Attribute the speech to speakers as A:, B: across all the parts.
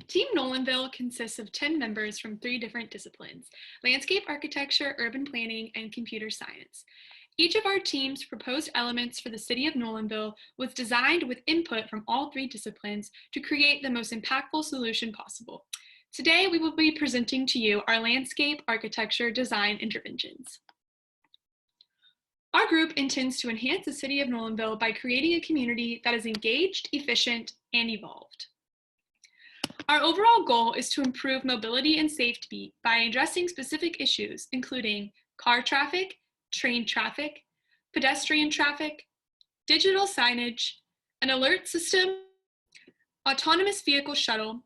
A: Team Nolanville consists of 10 members from 3 different disciplines: landscape architecture, urban planning, and computer science. Each of our team's proposed elements for the city of Nolanville was designed with input from all 3 disciplines to create the most impactful solution possible. Today, we will be presenting to you our landscape architecture design interventions. Our group intends to enhance the city of Nolanville by creating a community that is engaged, efficient, and evolved. Our overall goal is to improve mobility and safety by addressing specific issues, including car traffic, train traffic, pedestrian traffic, digital signage, an alert system, autonomous vehicle shuttle,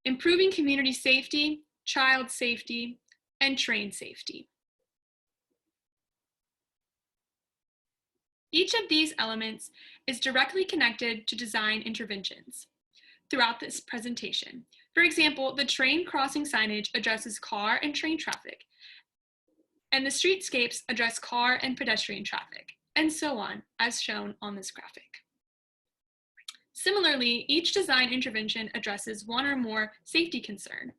A: improving community safety, child safety, and train safety. Each of these elements is directly connected to design interventions throughout this presentation. For example, the train crossing signage addresses car and train traffic, and the streetscapes address car and pedestrian traffic, and so on, as shown on this graphic. Similarly, each design intervention addresses one or more safety concern.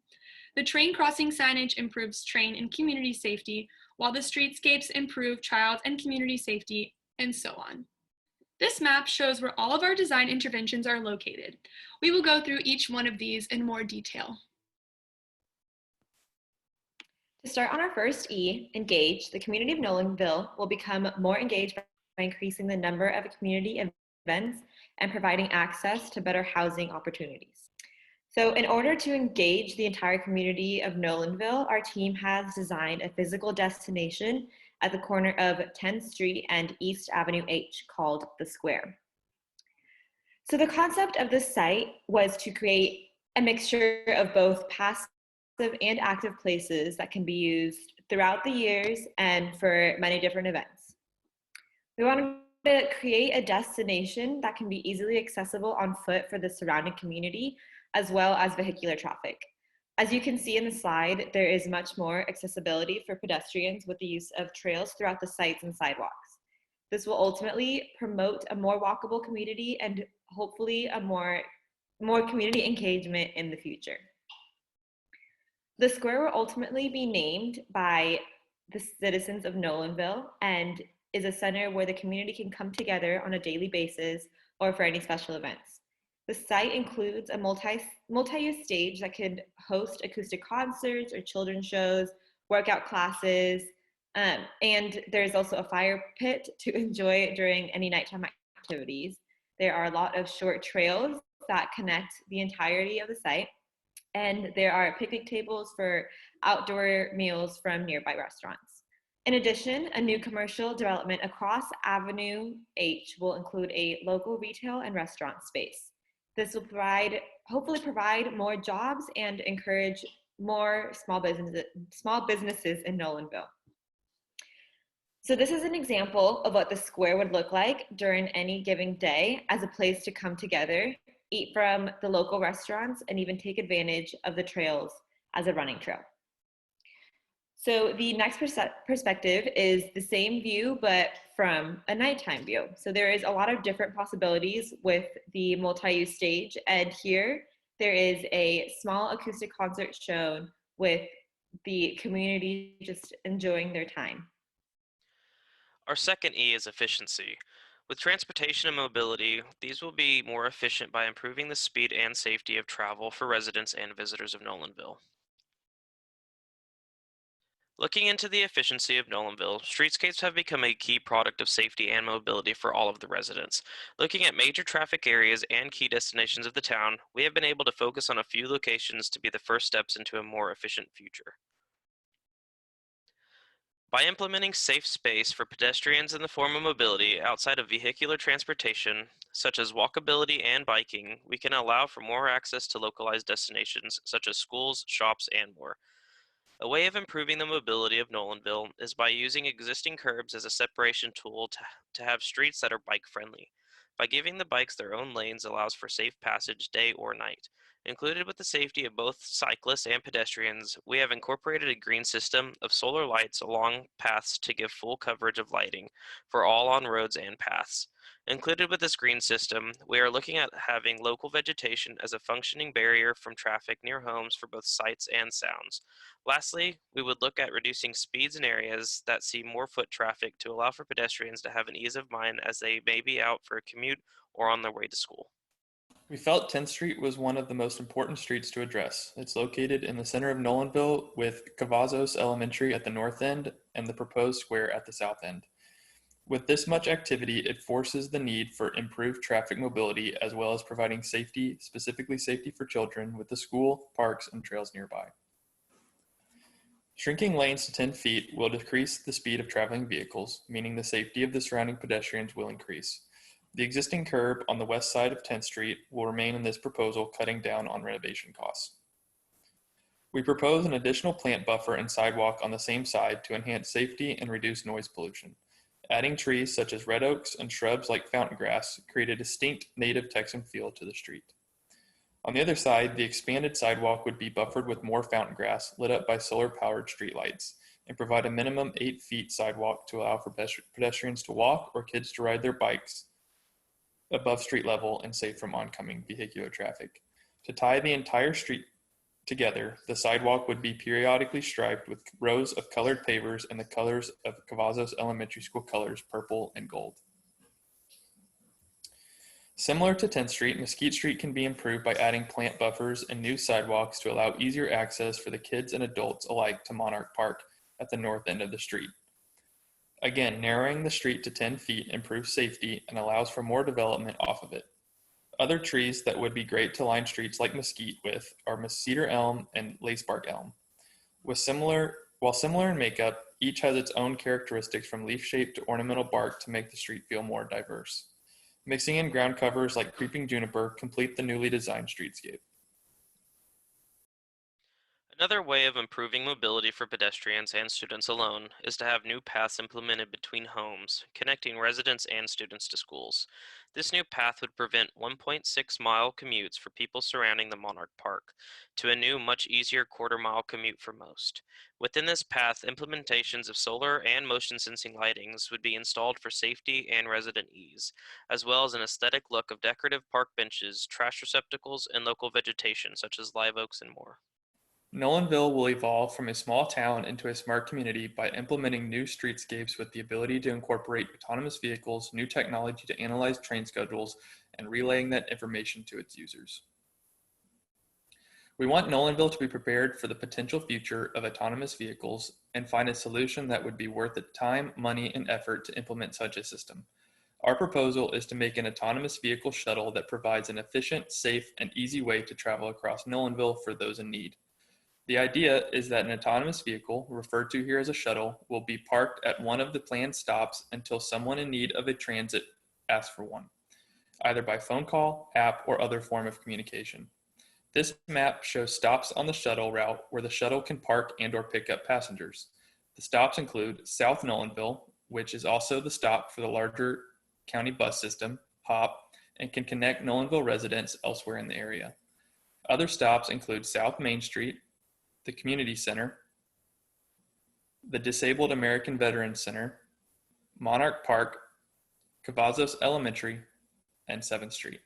A: The train crossing signage improves train and community safety, while the streetscapes improve child and community safety, and so on. This map shows where all of our design interventions are located. We will go through each one of these in more detail.
B: To start on our first E, engage, the community of Nolanville will become more engaged by increasing the number of community events and providing access to better housing opportunities. So in order to engage the entire community of Nolanville, our team has designed a physical destination at the corner of 10th Street and East Avenue H called The Square. So the concept of this site was to create a mixture of both passive and active places that can be used throughout the years and for many different events. We wanted to create a destination that can be easily accessible on foot for the surrounding community, as well as vehicular traffic. As you can see in the slide, there is much more accessibility for pedestrians with the use of trails throughout the sites and sidewalks. This will ultimately promote a more walkable community and hopefully a more community engagement in the future. The square will ultimately be named by the citizens of Nolanville and is a center where the community can come together on a daily basis or for any special events. The site includes a multi-use stage that could host acoustic concerts or children's shows, workout classes, and there's also a fire pit to enjoy during any nighttime activities. There are a lot of short trails that connect the entirety of the site, and there are picnic tables for outdoor meals from nearby restaurants. In addition, a new commercial development across Avenue H will include a local retail and restaurant space. This will hopefully provide more jobs and encourage more small businesses in Nolanville. So this is an example of what the square would look like during any given day as a place to come together, eat from the local restaurants, and even take advantage of the trails as a running trail. So the next perspective is the same view, but from a nighttime view. So there is a lot of different possibilities with the multi-use stage. And here there is a small acoustic concert shown with the community just enjoying their time.
C: Our second E is efficiency. With transportation and mobility, these will be more efficient by improving the speed and safety of travel for residents and visitors of Nolanville. Looking into the efficiency of Nolanville, streetscapes have become a key product of safety and mobility for all of the residents. Looking at major traffic areas and key destinations of the town, we have been able to focus on a few locations to be the first steps into a more efficient future. By implementing safe space for pedestrians in the form of mobility outside of vehicular transportation, such as walkability and biking, we can allow for more access to localized destinations such as schools, shops, and more. A way of improving the mobility of Nolanville is by using existing curbs as a separation tool to have streets that are bike-friendly. By giving the bikes their own lanes allows for safe passage day or night. Included with the safety of both cyclists and pedestrians, we have incorporated a green system of solar lights along paths to give full coverage of lighting for all on roads and paths. Included with this green system, we are looking at having local vegetation as a functioning barrier from traffic near homes for both sights and sounds. Lastly, we would look at reducing speeds in areas that see more foot traffic to allow for pedestrians to have an ease of mind as they may be out for a commute or on their way to school.
D: We felt 10th Street was one of the most important streets to address. It's located in the center of Nolanville with Cavazos Elementary at the north end and the proposed square at the south end. With this much activity, it forces the need for improved traffic mobility as well as providing safety, specifically safety for children, with the school, parks, and trails nearby. Shrinking lanes to 10 feet will decrease the speed of traveling vehicles, meaning the safety of the surrounding pedestrians will increase. The existing curb on the west side of 10th Street will remain in this proposal, cutting down on renovation costs. We propose an additional plant buffer and sidewalk on the same side to enhance safety and reduce noise pollution. Adding trees such as red oaks and shrubs like fountain grass create a distinct native Texan feel to the street. On the other side, the expanded sidewalk would be buffered with more fountain grass lit up by solar-powered streetlights and provide a minimum 8 feet sidewalk to allow for pedestrians to walk or kids to ride their bikes above street level and safe from oncoming vehicular traffic. To tie the entire street together, the sidewalk would be periodically striped with rows of colored pavers in the colors of Cavazos Elementary School colors, purple and gold. Similar to 10th Street, Mesquite Street can be improved by adding plant buffers and new sidewalks to allow easier access for the kids and adults alike to Monarch Park at the north end of the street. Again, narrowing the street to 10 feet improves safety and allows for more development off of it. Other trees that would be great to line streets like Mesquite with are cedar elm and lacebark elm. While similar in makeup, each has its own characteristics from leaf shape to ornamental bark to make the street feel more diverse. Mixing in ground covers like creeping juniper complete the newly designed streetscape.
C: Another way of improving mobility for pedestrians and students alone is to have new paths implemented between homes, connecting residents and students to schools. This new path would prevent 1.6-mile commutes for people surrounding the Monarch Park to a new, much easier quarter-mile commute for most. Within this path, implementations of solar and motion sensing lightings would be installed for safety and resident ease, as well as an aesthetic look of decorative park benches, trash receptacles, and local vegetation such as live oaks and more.
D: Nolanville will evolve from a small town into a smart community by implementing new streetscapes with the ability to incorporate autonomous vehicles, new technology to analyze train schedules, and relaying that information to its users. We want Nolanville to be prepared for the potential future of autonomous vehicles and find a solution that would be worth the time, money, and effort to implement such a system. Our proposal is to make an autonomous vehicle shuttle that provides an efficient, safe, and easy way to travel across Nolanville for those in need. The idea is that an autonomous vehicle, referred to here as a shuttle, will be parked at one of the planned stops until someone in need of a transit asks for one, either by phone call, app, or other form of communication. This map shows stops on the shuttle route where the shuttle can park and or pick up passengers. The stops include South Nolanville, which is also the stop for the larger county bus system, HOP, and can connect Nolanville residents elsewhere in the area. Other stops include South Main Street, the Community Center, the Disabled American Veterans Center, Monarch Park, Cavazos Elementary, and 7th Street.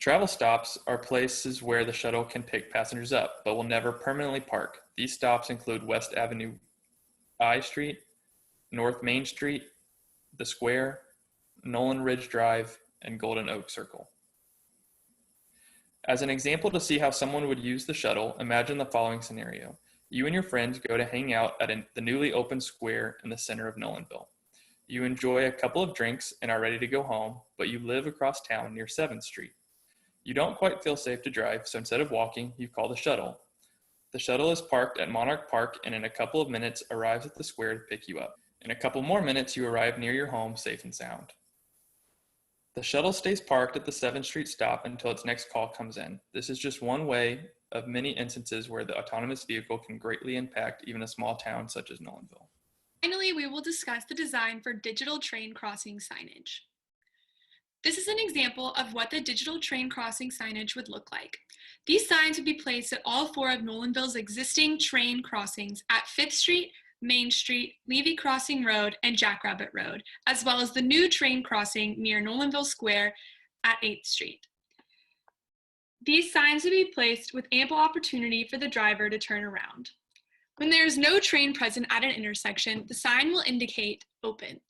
D: Travel stops are places where the shuttle can pick passengers up, but will never permanently park. These stops include West Avenue I Street, North Main Street, the Square, Nolan Ridge Drive, and Golden Oak Circle. As an example to see how someone would use the shuttle, imagine the following scenario. You and your friends go to hang out at the newly opened square in the center of Nolanville. You enjoy a couple of drinks and are ready to go home, but you live across town near 7th Street. You don't quite feel safe to drive, so instead of walking, you call the shuttle. The shuttle is parked at Monarch Park and in a couple of minutes arrives at the square to pick you up. In a couple more minutes, you arrive near your home safe and sound. The shuttle stays parked at the 7th Street stop until its next call comes in. This is just one way of many instances where the autonomous vehicle can greatly impact even a small town such as Nolanville.
A: Finally, we will discuss the design for digital train crossing signage. This is an example of what the digital train crossing signage would look like. These signs would be placed at all 4 of Nolanville's existing train crossings at 5th Street, Main Street, Levy Crossing Road, and Jackrabbit Road, as well as the new train crossing near Nolanville Square at 8th Street. These signs would be placed with ample opportunity for the driver to turn around. When there is no train present at an intersection, the sign will indicate open.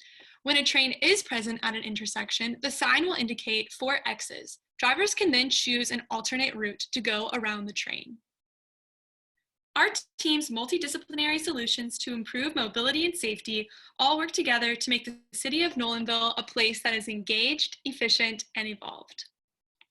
A: When a train is present at an intersection, the sign will indicate 4 X's. Drivers can then choose an alternate route to go around the train. Our team's multidisciplinary solutions to improve mobility and safety all work together to make the city of Nolanville a place that is engaged, efficient, and evolved.